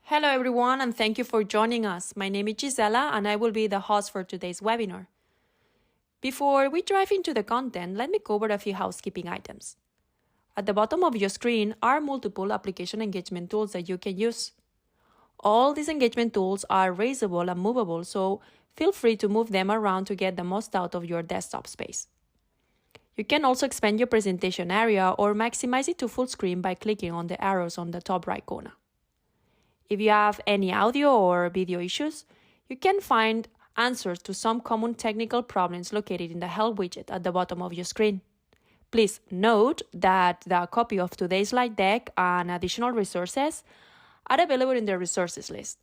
Hello everyone and thank you for joining us. My name is Gisela and I will be the host for today's webinar. Before we dive into the content, let me cover a few housekeeping items. At the bottom of your screen are multiple application engagement tools that you can use. All these engagement tools are raisable and movable, so feel free to move them around to get the most out of your desktop space. You can also expand your presentation area or maximize it to full screen by clicking on the arrows on the top right corner. If you have any audio or video issues, you can find answers to some common technical problems located in the Help widget at the bottom of your screen. Please note that the copy of today's slide deck and additional resources are available in the resources list.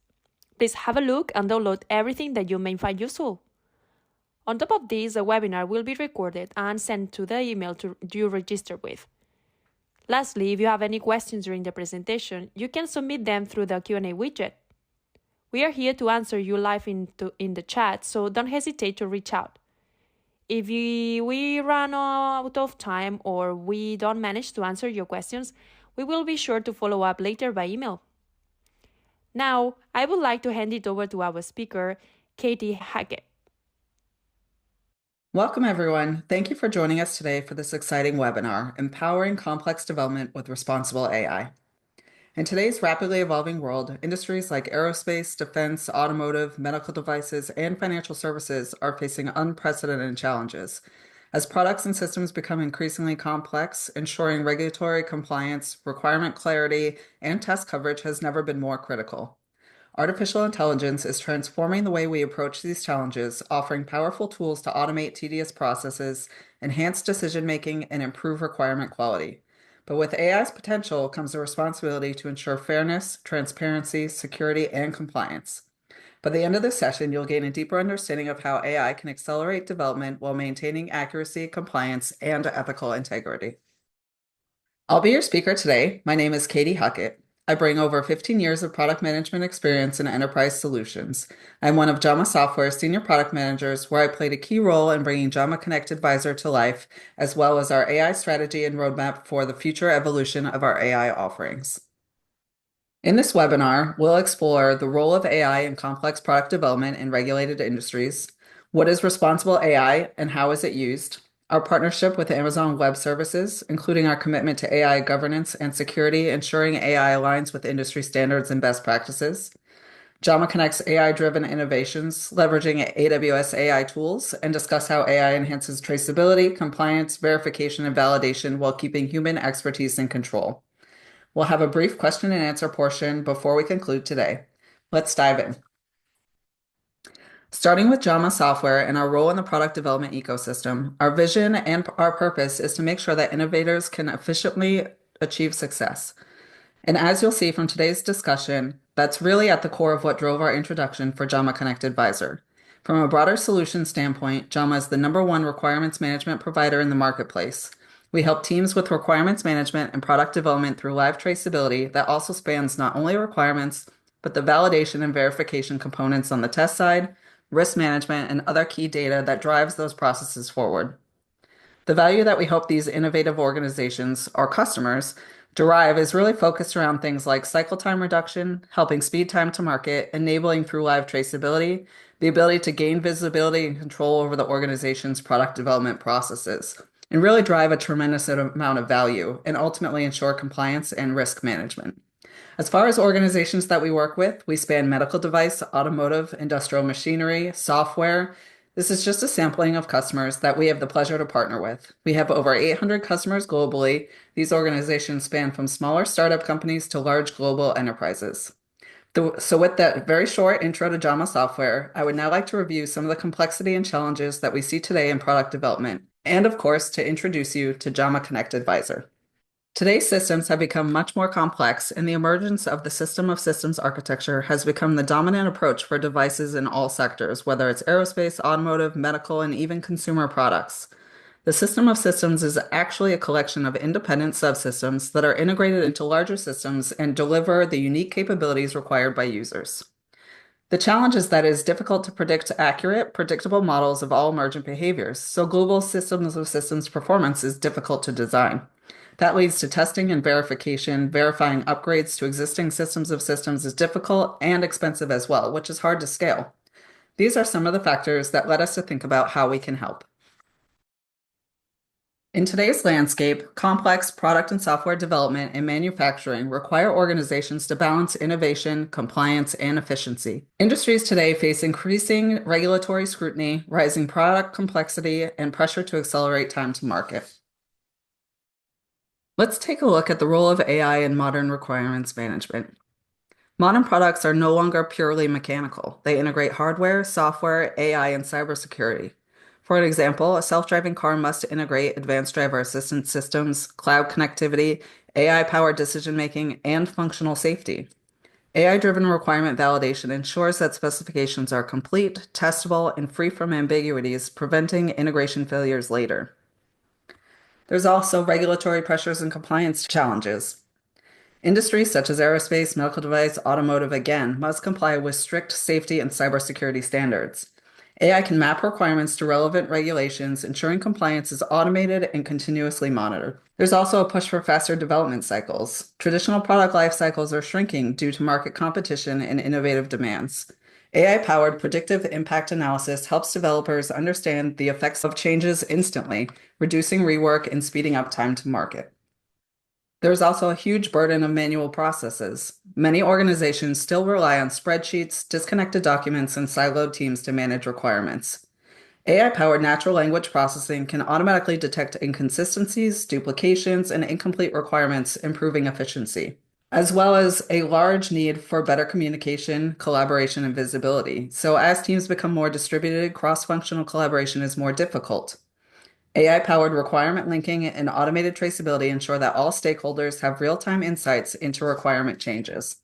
Please have a look and download everything that you may find useful. On top of this, the webinar will be recorded and sent to the email you registered with. Lastly, if you have any questions during the presentation, you can submit them through the Q&A widget. We are here to answer you live in the chat, so don't hesitate to reach out. If we run out of time or we don't manage to answer your questions, we will be sure to follow up later by email. Now, I would like to hand it over to our speaker, Katie Hackett. Welcome, everyone. Thank you for joining us today for this exciting webinar, Empowering Complex Development with Responsible AI. In today's rapidly evolving world, industries like aerospace, defense, automotive, medical devices, and financial services are facing unprecedented challenges. As products and systems become increasingly complex, ensuring regulatory compliance, requirement clarity, and test coverage has never been more critical. Artificial intelligence is transforming the way we approach these challenges, offering powerful tools to automate tedious processes, enhance decision-making, and improve requirement quality. But with AI's potential comes the responsibility to ensure fairness, transparency, security, and compliance. By the end of this session, you'll gain a deeper understanding of how AI can accelerate development while maintaining accuracy, compliance, and ethical integrity. I'll be your speaker today. My name is Katie Hackett. I bring over 15 years of product management experience in enterprise solutions. I'm one of Jama Software's senior product managers, where I played a key role in bringing Jama Connect Advisor to life, as well as our AI strategy and roadmap for the future evolution of our AI offerings. In this webinar, we'll explore the role of AI in complex product development in regulated industries, what is responsible AI and how is it used, our partnership with Amazon Web Services, including our commitment to AI governance and security, ensuring AI aligns with industry standards and best practices, Jama Connect's AI-driven innovations, leveraging AWS AI tools, and discuss how AI enhances traceability, compliance, verification, and validation while keeping human expertise in control. We'll have a brief question and answer portion before we conclude today. Let's dive in. Starting with Jama Software and our role in the product development ecosystem, our vision and our purpose is to make sure that innovators can efficiently achieve success. And as you'll see from today's discussion, that's really at the core of what drove our introduction for Jama Connect Advisor. From a broader solution standpoint, Jama is the #1 requirements management provider in the marketplace. We help teams with requirements management and product development through live traceability that also spans not only requirements, but the validation and verification components on the test side, risk management, and other key data that drives those processes forward. The value that we hope these innovative organizations, our customers, derive is really focused around things like cycle time reduction, helping speed time to market, enabling through live traceability, the ability to gain visibility and control over the organization's product development processes, and really drive a tremendous amount of value and ultimately ensure compliance and risk management. As far as organizations that we work with, we span medical device, automotive, industrial machinery, software. This is just a sampling of customers that we have the pleasure to partner with. We have over 800 customers globally. These organizations span from smaller startup companies to large global enterprises. So with that very short intro to Jama Software, I would now like to review some of the complexity and challenges that we see today in product development, and of course, to introduce you to Jama Connect Advisor. Today's systems have become much more complex, and the emergence of the system of systems architecture has become the dominant approach for devices in all sectors, whether it's aerospace, automotive, medical, and even consumer products. The system of systems is actually a collection of independent subsystems that are integrated into larger systems and deliver the unique capabilities required by users. The challenge is that it is difficult to predict accurate, predictable models of all emergent behaviors, so global systems of systems performance is difficult to design. That leads to testing and verification. Verifying upgrades to existing systems of systems is difficult and expensive as well, which is hard to scale. These are some of the factors that led us to think about how we can help. In today's landscape, complex product and software development and manufacturing require organizations to balance innovation, compliance, and efficiency. Industries today face increasing regulatory scrutiny, rising product complexity, and pressure to accelerate time to market. Let's take a look at the role of AI in modern requirements management. Modern products are no longer purely mechanical. They integrate hardware, software, AI, and cybersecurity. For an example, a self-driving car must integrate advanced driver assistance systems, cloud connectivity, AI-powered decision-making, and functional safety. AI-driven requirement validation ensures that specifications are complete, testable, and free from ambiguities, preventing integration failures later. There's also regulatory pressures and compliance challenges. Industries such as aerospace, medical device, automotive, again, must comply with strict safety and cybersecurity standards. AI can map requirements to relevant regulations, ensuring compliance is automated and continuously monitored. There's also a push for faster development cycles. Traditional product life cycles are shrinking due to market competition and innovative demands. AI-powered predictive impact analysis helps developers understand the effects of changes instantly, reducing rework and speeding up time to market. There's also a huge burden of manual processes. Many organizations still rely on spreadsheets, disconnected documents, and siloed teams to manage requirements. AI-powered natural language processing can automatically detect inconsistencies, duplications, and incomplete requirements, improving efficiency, as well as a large need for better communication, collaboration, and visibility. So as teams become more distributed, cross-functional collaboration is more difficult. AI-powered requirement linking and automated traceability ensure that all stakeholders have real-time insights into requirement changes.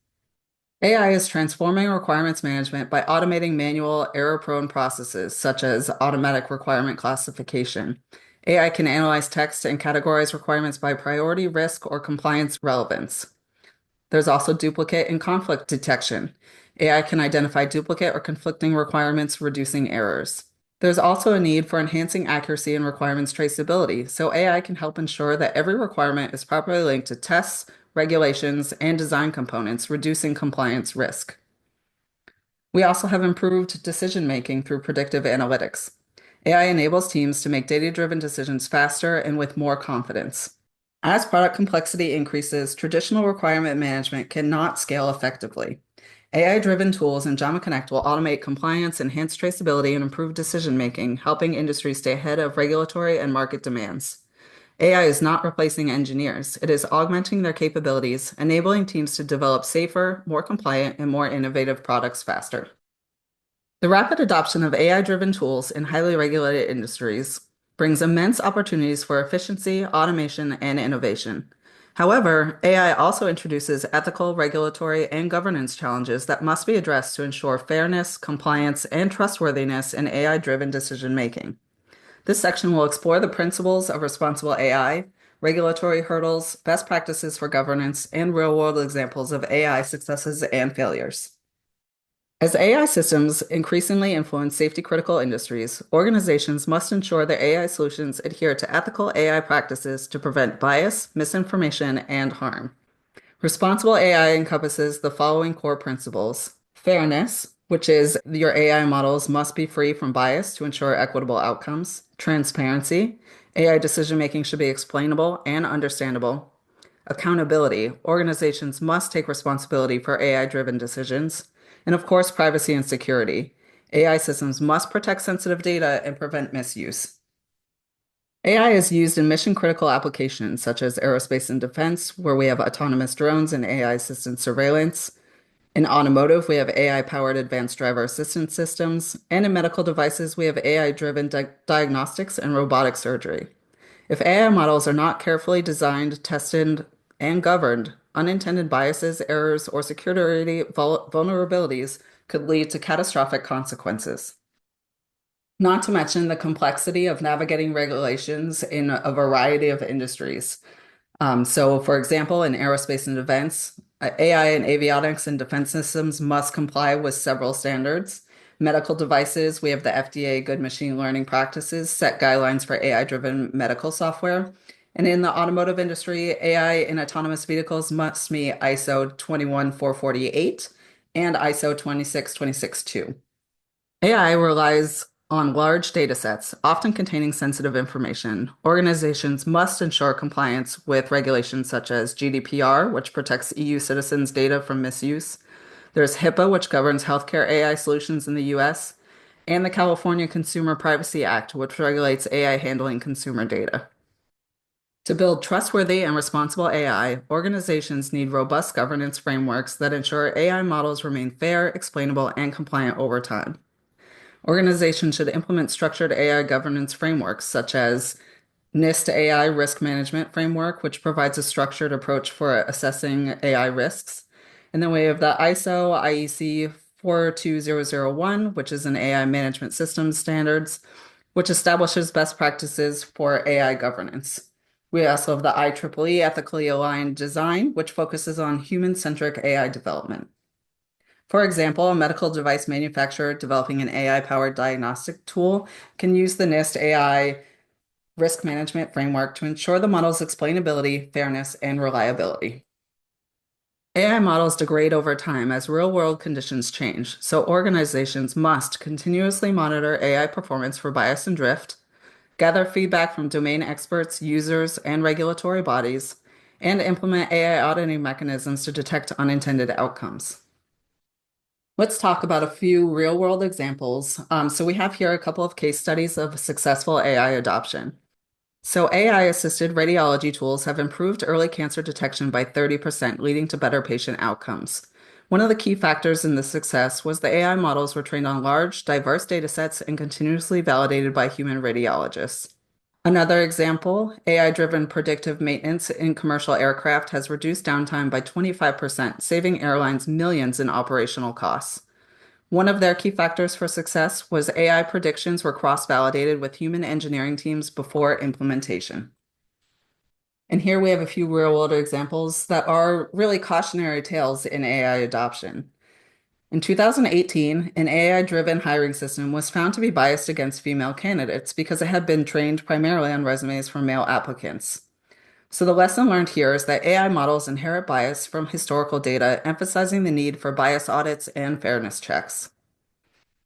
AI is transforming requirements management by automating manual, error-prone processes, such as automatic requirement classification. AI can analyze text and categorize requirements by priority, risk, or compliance relevance. There's also duplicate and conflict detection. AI can identify duplicate or conflicting requirements, reducing errors. There's also a need for enhancing accuracy and requirements traceability, so AI can help ensure that every requirement is properly linked to tests, regulations, and design components, reducing compliance risk. We also have improved decision-making through predictive analytics. AI enables teams to make data-driven decisions faster and with more confidence. As product complexity increases, traditional requirement management cannot scale effectively. AI-driven tools in Jama Connect will automate compliance, enhance traceability, and improve decision-making, helping industries stay ahead of regulatory and market demands. AI is not replacing engineers. It is augmenting their capabilities, enabling teams to develop safer, more compliant, and more innovative products faster. The rapid adoption of AI-driven tools in highly regulated industries brings immense opportunities for efficiency, automation, and innovation. However, AI also introduces ethical, regulatory, and governance challenges that must be addressed to ensure fairness, compliance, and trustworthiness in AI-driven decision-making. This section will explore the principles of responsible AI, regulatory hurdles, best practices for governance, and real-world examples of AI successes and failures. As AI systems increasingly influence safety-critical industries, organizations must ensure their AI solutions adhere to ethical AI practices to prevent bias, misinformation, and harm. Responsible AI encompasses the following core principles: fairness, which is your AI models must be free from bias to ensure equitable outcomes; transparency, AI decision-making should be explainable and understandable; accountability, organizations must take responsibility for AI-driven decisions; and of course, privacy and security. AI systems must protect sensitive data and prevent misuse. AI is used in mission-critical applications such as aerospace and defense, where we have autonomous drones and AI-assisted surveillance. In automotive, we have AI-powered advanced driver assistance systems. And in medical devices, we have AI-driven diagnostics and robotic surgery. If AI models are not carefully designed, tested, and governed, unintended biases, errors, or security vulnerabilities could lead to catastrophic consequences. Not to mention the complexity of navigating regulations in a variety of industries. So, for example, in aerospace and defense, AI and avionics and defense systems must comply with several standards. Medical devices, we have the FDA Good Machine Learning Practices set guidelines for AI-driven medical software. And in the automotive industry, AI in autonomous vehicles must meet ISO 21448 and ISO 26262. AI relies on large data sets, often containing sensitive information. Organizations must ensure compliance with regulations such as GDPR, which protects EU citizens' data from misuse. There's HIPAA, which governs healthcare AI solutions in the US, and the California Consumer Privacy Act, which regulates AI handling consumer data. To build trustworthy and responsible AI, organizations need robust governance frameworks that ensure AI models remain fair, explainable, and compliant over time. Organizations should implement structured AI governance frameworks such as NIST AI Risk Management Framework, which provides a structured approach for assessing AI risks. And then we have the ISO IEC 42001, which is an AI management systems standards, which establishes best practices for AI governance. We also have the IEEE Ethically Aligned Design, which focuses on human-centric AI development. For example, a medical device manufacturer developing an AI-powered diagnostic tool can use the NIST AI risk management framework to ensure the model's explainability, fairness, and reliability. AI models degrade over time as real-world conditions change, so organizations must continuously monitor AI performance for bias and drift, gather feedback from domain experts, users, and regulatory bodies, and implement AI auditing mechanisms to detect unintended outcomes. Let's talk about a few real-world examples. So we have here a couple of case studies of successful AI adoption. So AI-assisted radiology tools have improved early cancer detection by 30%, leading to better patient outcomes. One of the key factors in this success was the AI models were trained on large, diverse data sets and continuously validated by human radiologists. Another example, AI-driven predictive maintenance in commercial aircraft has reduced downtime by 25%, saving airlines millions in operational costs. One of their key factors for success was AI predictions were cross-validated with human engineering teams before implementation. And here we have a few real-world examples that are really cautionary tales in AI adoption. In 2018, an AI-driven hiring system was found to be biased against female candidates because it had been trained primarily on resumes from male applicants. So the lesson learned here is that AI models inherit bias from historical data, emphasizing the need for bias audits and fairness checks.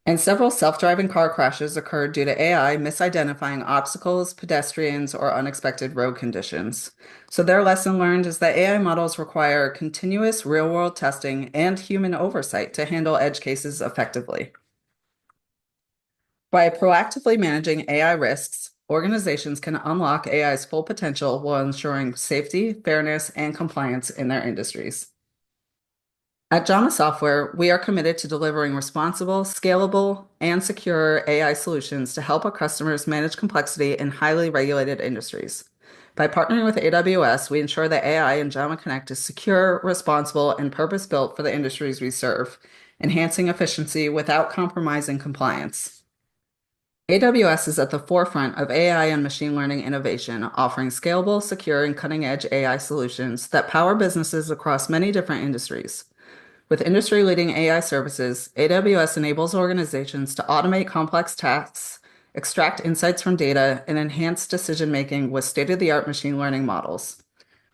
And several self-driving car crashes occurred due to AI misidentifying obstacles, pedestrians, or unexpected road conditions. So their lesson learned is that AI models require continuous real-world testing and human oversight to handle edge cases effectively. By proactively managing AI risks, organizations can unlock AI's full potential while ensuring safety, fairness, and compliance in their industries. At Jama Software, we are committed to delivering responsible, scalable, and secure AI solutions to help our customers manage complexity in highly regulated industries. By partnering with AWS, we ensure that AI in Jama Connect is secure, responsible, and purpose-built for the industries we serve, enhancing efficiency without compromising compliance. AWS is at the forefront of AI and machine learning innovation, offering scalable, secure, and cutting-edge AI solutions that power businesses across many different industries. With industry-leading AI services, AWS enables organizations to automate complex tasks, extract insights from data, and enhance decision-making with state-of-the-art machine learning models.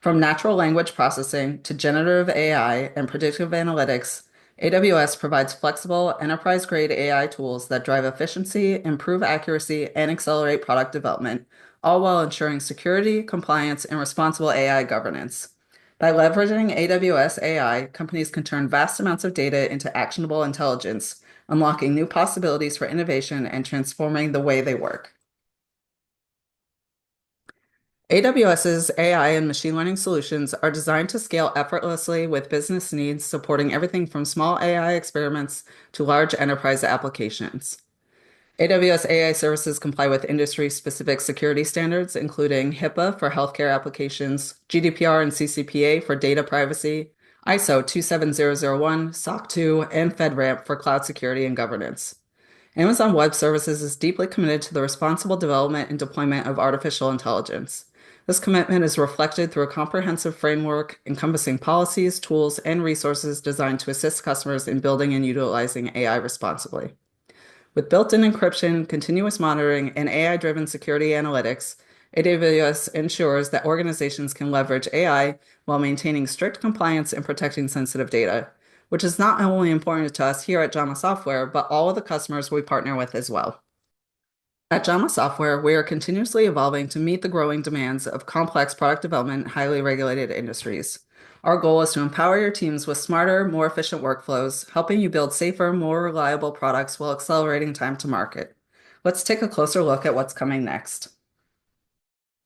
From natural language processing to generative AI and predictive analytics, AWS provides flexible, enterprise-grade AI tools that drive efficiency, improve accuracy, and accelerate product development, all while ensuring security, compliance, and responsible AI governance. By leveraging AWS AI, companies can turn vast amounts of data into actionable intelligence, unlocking new possibilities for innovation and transforming the way they work. AWS's AI and machine learning solutions are designed to scale effortlessly with business needs, supporting everything from small AI experiments to large enterprise applications. AWS AI services comply with industry-specific security standards, including HIPAA for healthcare applications, GDPR and CCPA for data privacy, ISO 27001, SOC 2, and FedRAMP for cloud security and governance. Amazon Web Services is deeply committed to the responsible development and deployment of artificial intelligence. This commitment is reflected through a comprehensive framework encompassing policies, tools, and resources designed to assist customers in building and utilizing AI responsibly. With built-in encryption, continuous monitoring, and AI-driven security analytics, AWS ensures that organizations can leverage AI while maintaining strict compliance and protecting sensitive data, which is not only important to us here at Jama Software, but all of the customers we partner with as well. At Jama Software, we are continuously evolving to meet the growing demands of complex product development in highly regulated industries. Our goal is to empower your teams with smarter, more efficient workflows, helping you build safer, more reliable products while accelerating time to market. Let's take a closer look at what's coming next.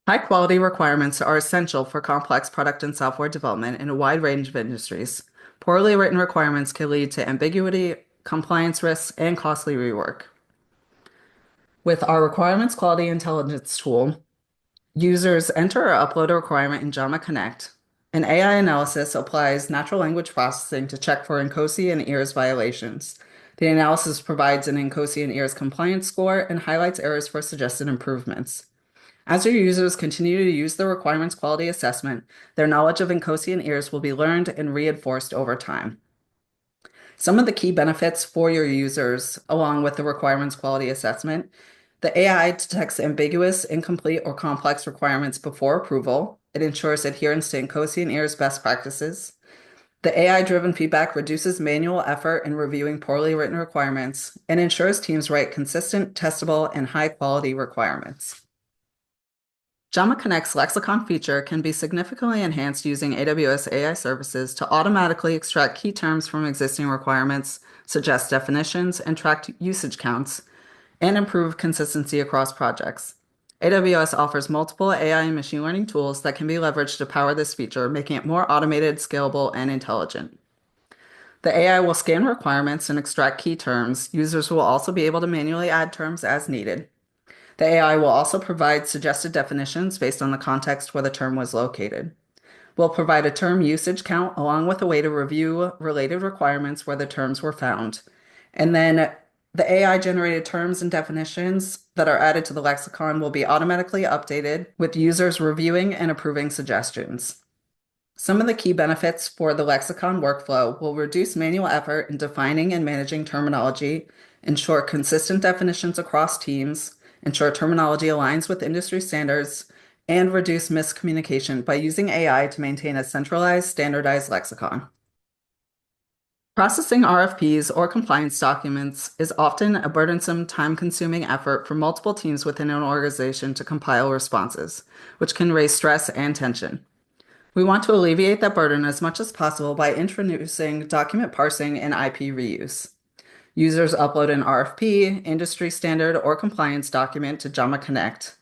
High quality requirements are essential for complex product and software development in a wide range of industries. Poorly written requirements can lead to ambiguity, compliance risks, and costly rework. With our requirements quality intelligence tool, users enter or upload a requirement in Jama Connect. An AI analysis applies natural language processing to check for INCOSE and EARS violations. The analysis provides an INCOSE and EARS compliance score and highlights errors for suggested improvements. As your users continue to use the requirements quality assessment, their knowledge of INCOSE and EARS will be learned and reinforced over time. Some of the key benefits for your users, along with the requirements quality assessment, the AI detects ambiguous, incomplete, or complex requirements before approval. It ensures adherence to INCOSE and EARS best practices. The AI-driven feedback reduces manual effort in reviewing poorly written requirements and ensures teams write consistent, testable, and high-quality requirements. Jama Connect's lexicon feature can be significantly enhanced using AWS AI services to automatically extract key terms from existing requirements, suggest definitions, and track usage counts, and improve consistency across projects. AWS offers multiple AI and machine learning tools that can be leveraged to power this feature, making it more automated, scalable, and intelligent. The AI will scan requirements and extract key terms. Users will also be able to manually add terms as needed. The AI will also provide suggested definitions based on the context where the term was located. We'll provide a term usage count along with a way to review related requirements where the terms were found. And then the AI generated terms and definitions that are added to the lexicon will be automatically updated with users reviewing and approving suggestions. Some of the key benefits for the lexicon workflow will reduce manual effort in defining and managing terminology, ensure consistent definitions across teams, ensure terminology aligns with industry standards, and reduce miscommunication by using AI to maintain a centralized, standardized lexicon. Processing RFPs or compliance documents is often a burdensome, time-consuming effort for multiple teams within an organization to compile responses, which can raise stress and tension. We want to alleviate that burden as much as possible by introducing document parsing and IP reuse. Users upload an RFP, industry standard, or compliance document to Jama Connect.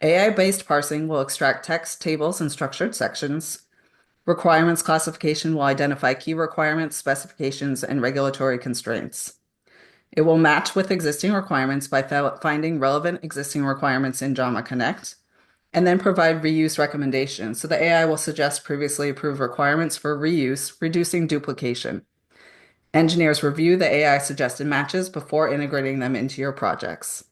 AI-based parsing will extract text, tables, and structured sections. Requirements classification will identify key requirements, specifications, and regulatory constraints. It will match with existing requirements by finding relevant existing requirements in Jama Connect, and then provide reuse recommendations. So the AI will suggest previously approved requirements for reuse, reducing duplication. Engineers review the AI suggested matches before integrating them into your projects.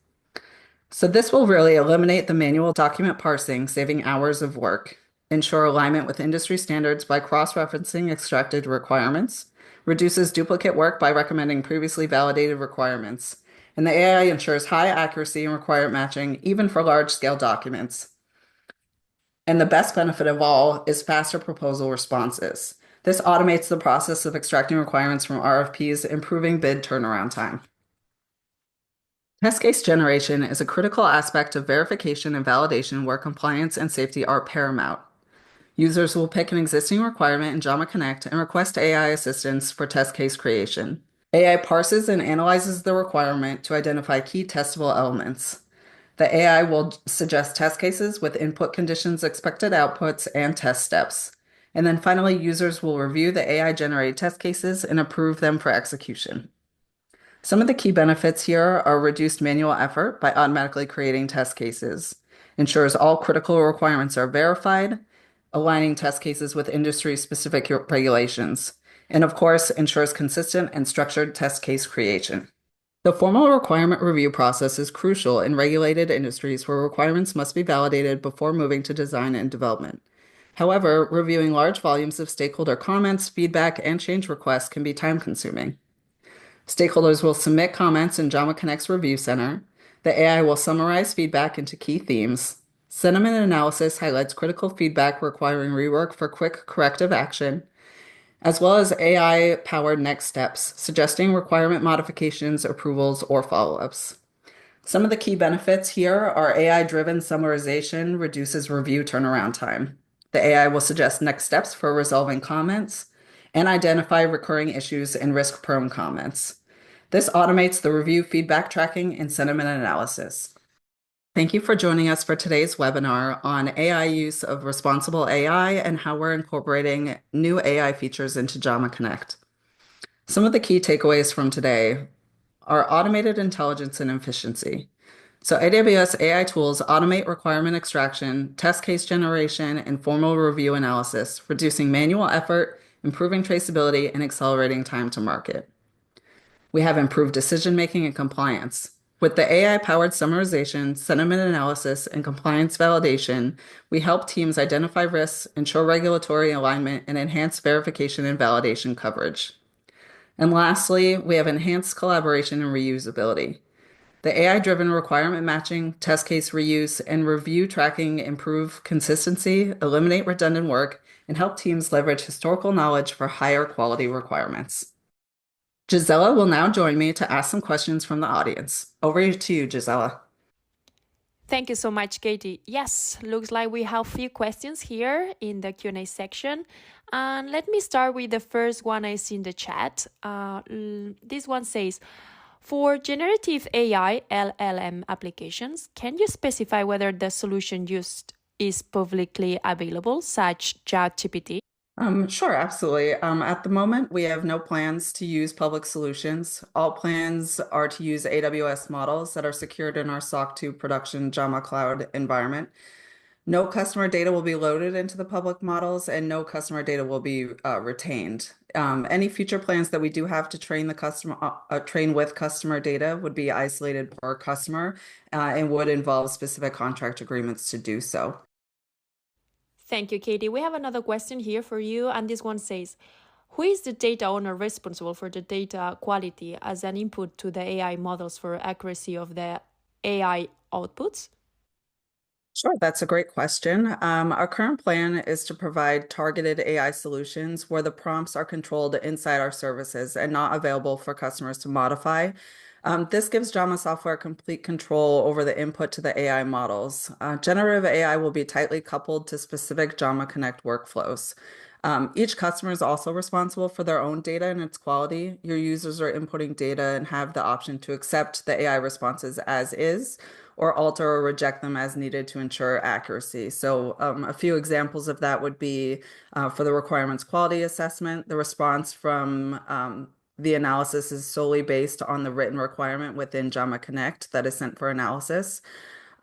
So this will really eliminate the manual document parsing, saving hours of work, ensure alignment with industry standards by cross-referencing extracted requirements, reduces duplicate work by recommending previously validated requirements, and the AI ensures high accuracy and requirement matching even for large-scale documents. And the best benefit of all is faster proposal responses. This automates the process of extracting requirements from RFPs, improving bid turnaround time. Test case generation is a critical aspect of verification and validation where compliance and safety are paramount. Users will pick an existing requirement in Jama Connect and request AI assistance for test case creation. AI parses and analyzes the requirement to identify key testable elements. The AI will suggest test cases with input conditions, expected outputs, and test steps. And then finally, users will review the AI-generated test cases and approve them for execution. Some of the key benefits here are reduced manual effort by automatically creating test cases, ensures all critical requirements are verified, aligning test cases with industry-specific regulations, and of course, ensures consistent and structured test case creation. The formal requirement review process is crucial in regulated industries where requirements must be validated before moving to design and development. However, reviewing large volumes of stakeholder comments, feedback, and change requests can be time-consuming. Stakeholders will submit comments in Jama Connect's Review Center. The AI will summarize feedback into key themes. Sentiment analysis highlights critical feedback requiring rework for quick corrective action, as well as AI-powered next steps, suggesting requirement modifications, approvals, or follow-ups. Some of the key benefits here are AI-driven summarization reduces review turnaround time. The AI will suggest next steps for resolving comments and identify recurring issues and risk-prone comments. This automates the review feedback tracking and sentiment analysis. Thank you for joining us for today's webinar on AI use of responsible AI and how we're incorporating new AI features into Jama Connect. Some of the key takeaways from today are automated intelligence and efficiency. So AWS AI tools automate requirement extraction, test case generation, and formal review analysis, reducing manual effort, improving traceability, and accelerating time to market. We have improved decision-making and compliance. With the AI-powered summarization, sentiment analysis, and compliance validation, we help teams identify risks, ensure regulatory alignment, and enhance verification and validation coverage. And lastly, we have enhanced collaboration and reusability. The AI-driven requirement matching, test case reuse, and review tracking improve consistency, eliminate redundant work, and help teams leverage historical knowledge for higher quality requirements. Gisela will now join me to ask some questions from the audience. Over to you, Gisela. Thank you so much, Katie. Yes, looks like we have a few questions here in the Q&A section. And let me start with the first one I see in the chat. This one says, for generative AI LLM applications, can you specify whether the solution used is publicly available, such ChatGPT? Sure, absolutely. At the moment, we have no plans to use public solutions. All plans are to use AWS models that are secured in our SOC 2 production Jama Cloud environment. No customer data will be loaded into the public models, and no customer data will be retained. Any future plans that we do have to train the customer, train with customer data would be isolated per customer, and would involve specific contract agreements to do so. Thank you, Katie. We have another question here for you, and this one says, who is the data owner responsible for the data quality as an input to the AI models for accuracy of the AI outputs? Sure, that's a great question. Our current plan is to provide targeted AI solutions where the prompts are controlled inside our services and not available for customers to modify. This gives Jama Software complete control over the input to the AI models. Generative AI will be tightly coupled to specific Jama Connect workflows. Each customer is also responsible for their own data and its quality. Your users are inputting data and have the option to accept the AI responses as is, or alter or reject them as needed to ensure accuracy. So a few examples of that would be for the requirements quality assessment, the response from the analysis is solely based on the written requirement within Jama Connect that is sent for analysis.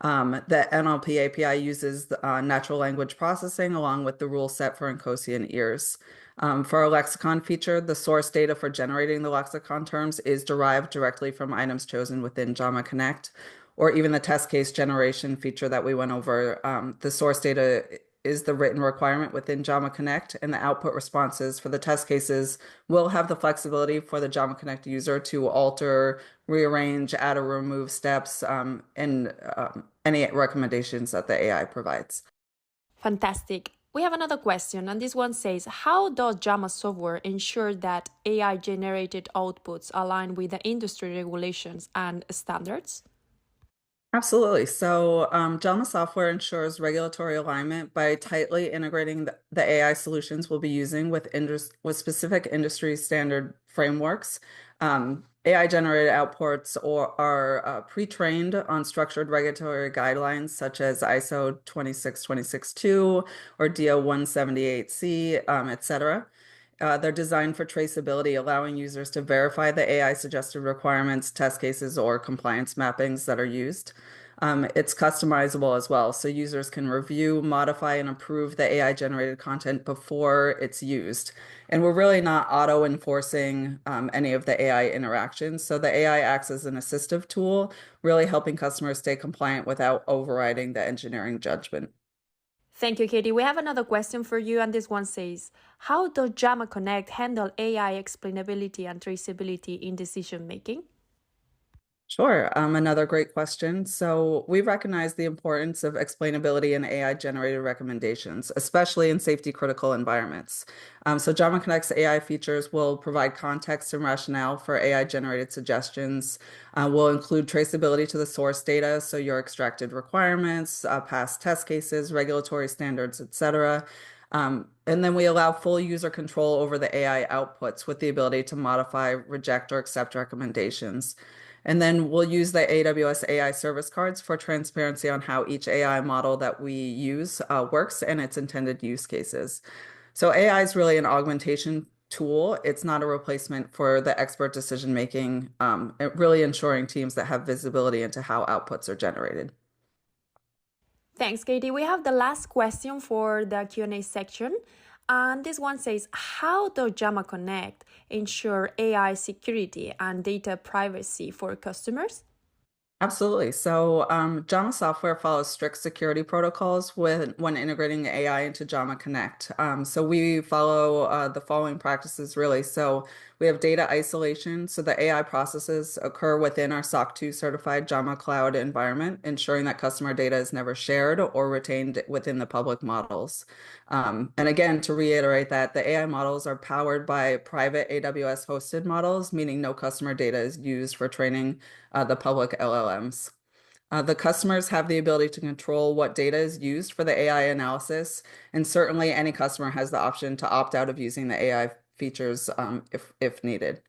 The NLP API uses natural language processing along with the rule set for Nkosi and ears. For our lexicon feature, the source data for generating the lexicon terms is derived directly from items chosen within Jama Connect, or even the test case generation feature that we went over. The source data is the written requirement within Jama Connect, and the output responses for the test cases will have the flexibility for the Jama Connect user to alter, rearrange, add or remove steps, and any recommendations that the AI provides. Fantastic. We have another question, and this one says, how does Jama Software ensure that AI-generated outputs align with the industry regulations and standards? Absolutely. So, Jama Software ensures regulatory alignment by tightly integrating the AI solutions we'll be using with specific industry standard frameworks. AI-generated outputs are pre-trained on structured regulatory guidelines such as ISO 26262 or DO 178C, et cetera. They're designed for traceability, allowing users to verify the AI suggested requirements, test cases, or compliance mappings that are used. It's customizable as well, so users can review, modify, and approve the AI-generated content before it's used. And we're really not auto-enforcing any of the AI interactions. So the AI acts as an assistive tool, really helping customers stay compliant without overriding the engineering judgment. Thank you, Katie. We have another question for you, and this one says, how does Jama Connect handle AI explainability and traceability in decision making? Sure. Another great question. So we recognize the importance of explainability in AI-generated recommendations, especially in safety-critical environments. So Jama Connect's AI features will provide context and rationale for AI-generated suggestions. Will include traceability to the source data, so your extracted requirements, past test cases, regulatory standards, etc. And then we allow full user control over the AI outputs with the ability to modify, reject, or accept recommendations. And then we'll use the AWS AI service cards for transparency on how each AI model that we use works and its intended use cases. So AI is really an augmentation tool. It's not a replacement for the expert decision making, really ensuring teams that have visibility into how outputs are generated. Thanks, Katie. We have the last question for the Q&A section. And this one says, how does Jama Connect ensure AI security and data privacy for customers? Absolutely. So, Jama software follows strict security protocols when integrating AI into Jama Connect. So we follow the following practices really. So we have data isolation. So the AI processes occur within our SOC 2 certified Jama Cloud environment, ensuring that customer data is never shared or retained within the public models. And again, to reiterate that the AI models are powered by private AWS hosted models, meaning no customer data is used for training the public LLMs. The customers have the ability to control what data is used for the AI analysis, and certainly any customer has the option to opt out of using the AI features if needed.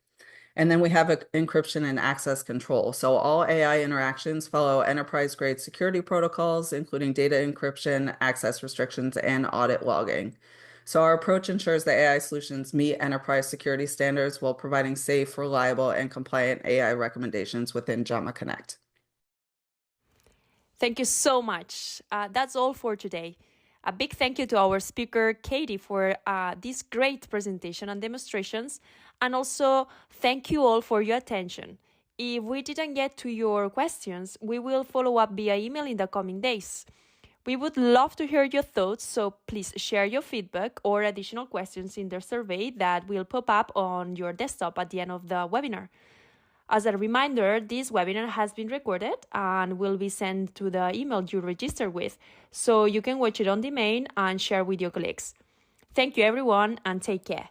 And then we have encryption and access control. So all AI interactions follow enterprise-grade security protocols, including data encryption, access restrictions, and audit logging. So our approach ensures that AI solutions meet enterprise security standards while providing safe, reliable, and compliant AI recommendations within Jama Connect. Thank you so much. That's all for today. A big thank you to our speaker, Katie, for this great presentation and demonstrations. And also, thank you all for your attention. If we didn't get to your questions, we will follow up via email in the coming days. We would love to hear your thoughts, so please share your feedback or additional questions in the survey that will pop up on your desktop at the end of the webinar. As a reminder, this webinar has been recorded and will be sent to the email you registered with, so you can watch it on demand and share with your colleagues. Thank you, everyone, and take care.